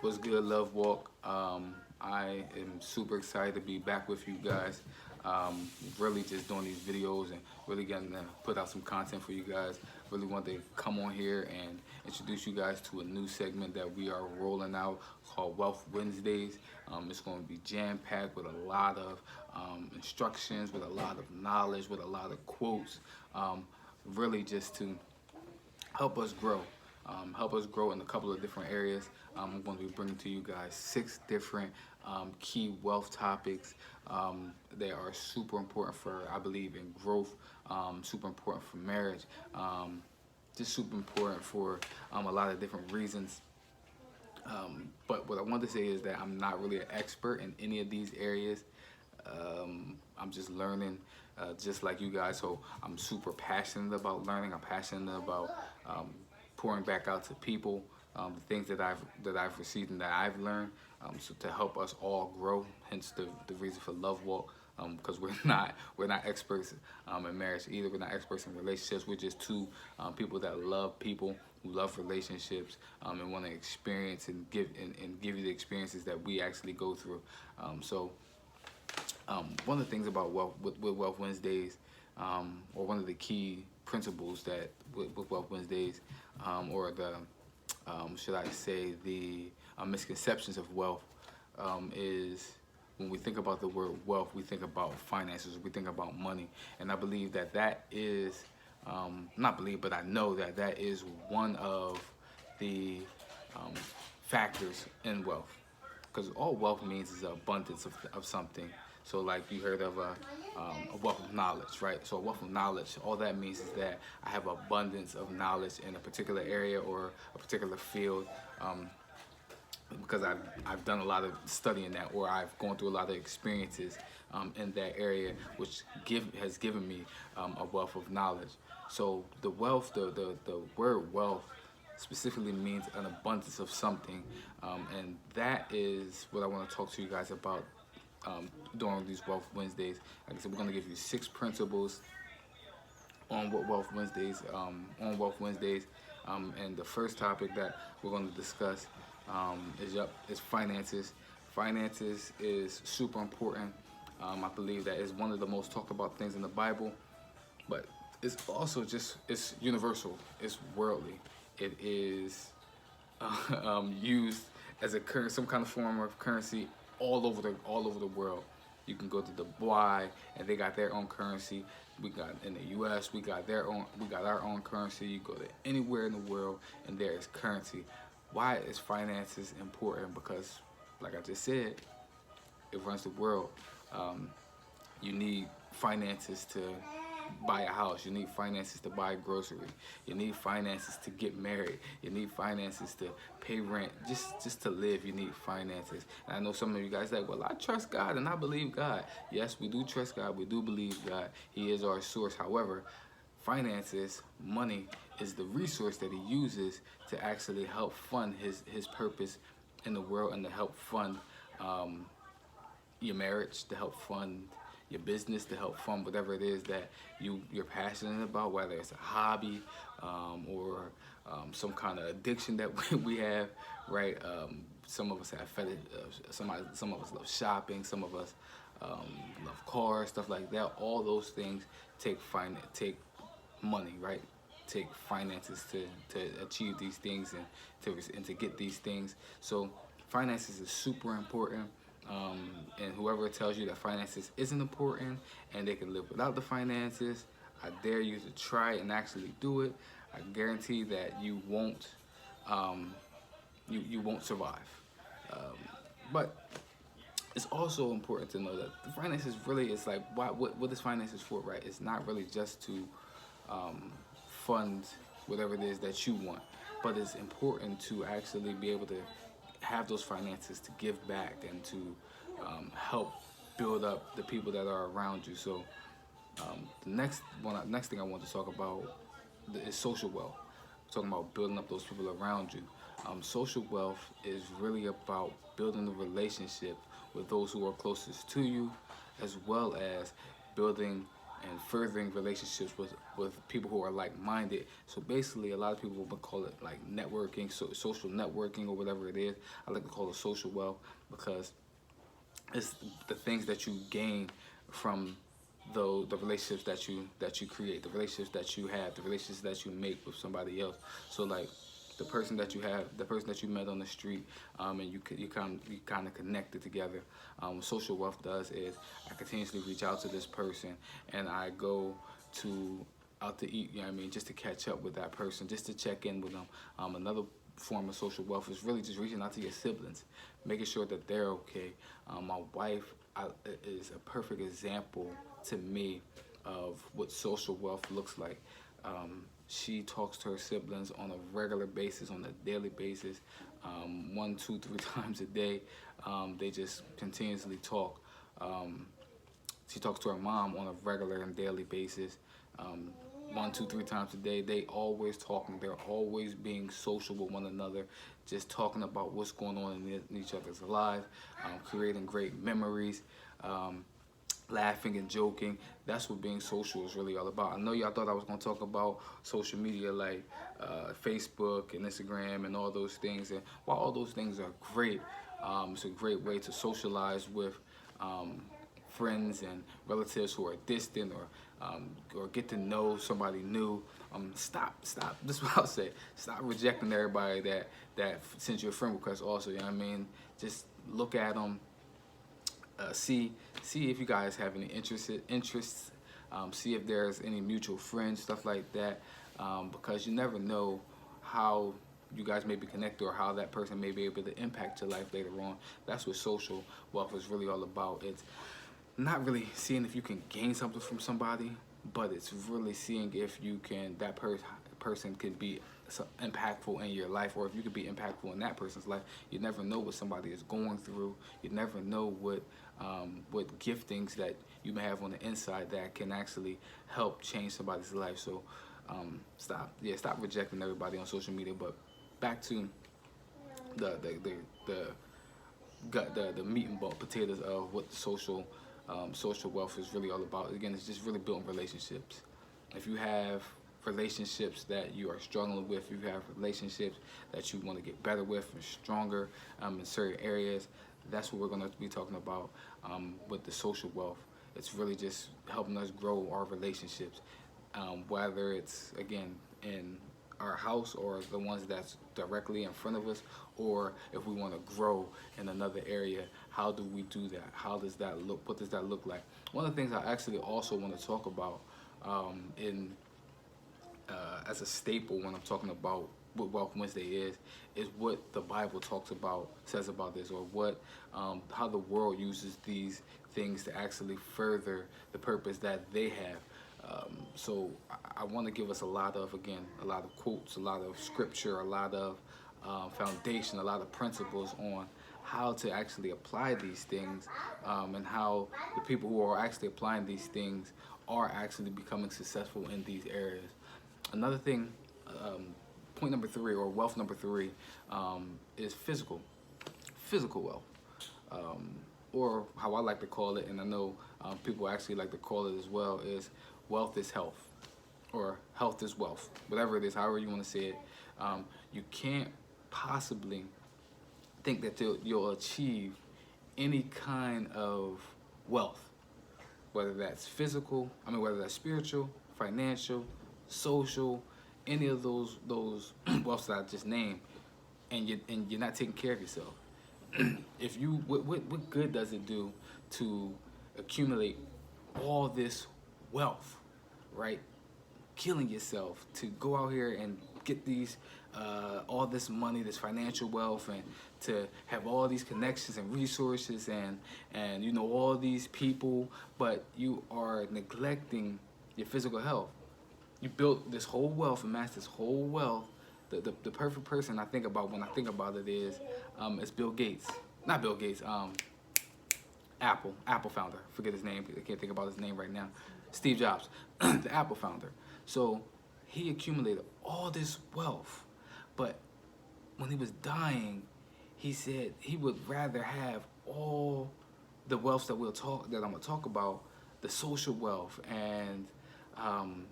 What's good, Love Walk? I am super excited to be back with you guys. Really just doing these videos and really getting to put out some content for you guys. Really want to come on here and introduce you guys to a new segment that we are rolling out called Wealth Wednesdays. It's going to be jam-packed with a lot of instructions, with a lot of knowledge, with a lot of quotes. Really just to help us grow in a couple of different areas. I'm going to be bringing to you guys 6 different key wealth topics. They are super important for, I believe, in growth, super important for marriage, just super important for a lot of different reasons. But what I want to say is that I'm not really an expert in any of these areas. I'm just learning, just like you guys. So I'm super passionate about learning. I'm passionate about pouring back out to people the things that I've received and that I've learned, so to help us all grow. Hence the reason for Love Walk, because we're not experts in marriage either. We're not experts in relationships. We're just two people that love people, who love relationships, and want to experience and give you the experiences that we actually go through. So one of the things about with Wealth Wednesdays, or one of the key principles that with Wealth Wednesdays, or the should I say the misconceptions of wealth, is when we think about the word wealth, we think about finances, we think about money, and I believe that is not believe, but I know that is one of the factors in wealth, because all wealth means is abundance of something. So like you heard of a wealth of knowledge, right? So a wealth of knowledge, all that means is that I have abundance of knowledge in a particular area or a particular field, because I've done a lot of studying that, or I've gone through a lot of experiences in that area, which has given me a wealth of knowledge. So the wealth, the word wealth specifically means an abundance of something, and that is what I want to talk to you guys about during these Wealth Wednesdays. Like I said, we're going to give you 6 principles on what Wealth Wednesdays, and the first topic that we're going to discuss is finances. Finances is super important. I believe that is one of the most talked about things in the Bible, but it's also it's universal. It's worldly. It is used as some kind of form of currency all over the world. You can go to Dubai and they got their own currency. We got in the U.S. we got our own currency. You go to anywhere in the world and there is currency. Why is finances important? Because, like I just said, it runs the world. You need finances to buy a house. You need finances to buy groceries. You need finances to get married. You need finances to pay rent. Just to live, you need finances. And I know some of you guys are like, well, I trust God and I believe God. Yes, we do trust God. We do believe God. He is our source. However, finances, money, is the resource that he uses to actually help fund his purpose in the world, and to help fund your marriage, to help fund your business, to help fund whatever it is that you're passionate about, whether it's a hobby, or some kind of addiction that we have, right? Some of us have fetish, some of us love shopping, some of us love cars, stuff like that. All those things take money, right? Take finances to achieve these things and to get these things. So finances is super important. And whoever tells you that finances isn't important and they can live without the finances, I dare you to try and actually do it. I guarantee that you won't you won't survive. But it's also important to know that the finances really is like, what is finances for, right? It's not really just to fund whatever it is that you want, but it's important to actually be able to have those finances to give back and to help build up the people that are around you. So the next thing I want to talk about is social wealth. I'm talking about building up those people around you. Social wealth is really about building a relationship with those who are closest to you, as well as building and furthering relationships with people who are like-minded. So basically, a lot of people would call it like networking, so social networking or whatever it is. I like to call it social wealth because it's the things that you gain from the relationships that you create, the relationships that you have, the relationships that you make with somebody else. So like the person that you have, the person that you met on the street, and you kind of connected together. What social wealth does is I continuously reach out to this person, and I go to out to eat. You know what I mean, just to catch up with that person, just to check in with them. Another form of social wealth is really just reaching out to your siblings, making sure that they're okay. My wife is a perfect example to me of what social wealth looks like. She talks to her siblings on a regular basis, on a daily basis, 1, 2, 3 times a day. They just continuously talk. She talks to her mom on a regular and daily basis. 1, 2, 3 times a day. They always talking. They're always being social with one another, just talking about what's going on in each other's lives, creating great memories, laughing and joking. That's what being social is really all about. I know y'all thought I was going to talk about social media like Facebook and Instagram and all those things. And while all those things are great, it's a great way to socialize with friends and relatives who are distant, or get to know somebody new. Stop. This is what I'll say. Stop rejecting everybody that sends you a friend request. Also, you know what I mean. Just look at them. See if you guys have any interests. See if there's any mutual friends, stuff like that. Because you never know how you guys may be connected or how that person may be able to impact your life later on. That's what social wealth is really all about. It's not really seeing if you can gain something from somebody, but it's really seeing if you can, that person can be impactful in your life, or if you could be impactful in that person's life. You never know what somebody is going through. You never know what giftings that you may have on the inside that can actually help change somebody's life. So stop rejecting everybody on social media. But back to the meat and potatoes of what social wealth is really all about. Again, it's just really building relationships. If you have relationships that you are struggling with, if you have relationships that you want to get better with and stronger in certain areas, that's what we're going to be talking about with the social wealth. It's really just helping us grow our relationships, whether it's, again, in our house or the ones that's directly in front of us, or if we want to grow in another area. How do we do that? How does that look? What does that look like? One of the things I actually also want to talk about as a staple when I'm talking about what Wealth Wednesday is what the Bible says about this, or what how the world uses these things to actually further the purpose that they have. So I want to give us a lot of quotes, a lot of scripture, a lot of foundation, a lot of principles on how to actually apply these things, and how the people who are actually applying these things are actually becoming successful in these areas. Another thing, point number 3, or wealth number 3, is physical wealth, or how I like to call it, and I know people actually like to call it as well, is wealth is health, or health is wealth, whatever it is, however you want to say it. You can't possibly think that you'll achieve any kind of wealth, whether that's whether that's spiritual, financial, social, any of those wealths that I just named, and you're not taking care of yourself. If you, what good does it do to accumulate all this wealth, right? Killing yourself to go out here and get these all this money, this financial wealth, and to have all these connections and resources, and you know, all these people, but you are neglecting your physical health. You built this whole wealth, amassed this whole wealth. The perfect person I think about when I think about it is Bill Gates. Not Bill Gates, Apple founder. Forget his name. I can't think about his name right now. Steve Jobs, the Apple founder. So he accumulated all this wealth, but when he was dying, he said he would rather have all the wealth that I'm gonna talk about, the social wealth um,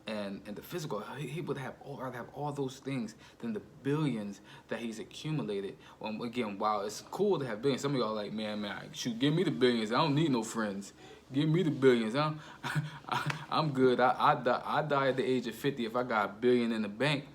and the physical, he would have all those things than the billions that he's accumulated. Again, while it's cool to have billions, some of y'all are like, man, shoot, give me the billions. I don't need no friends. Give me the billions. I'm good. I die at the age of 50 if I got $1 billion in the bank.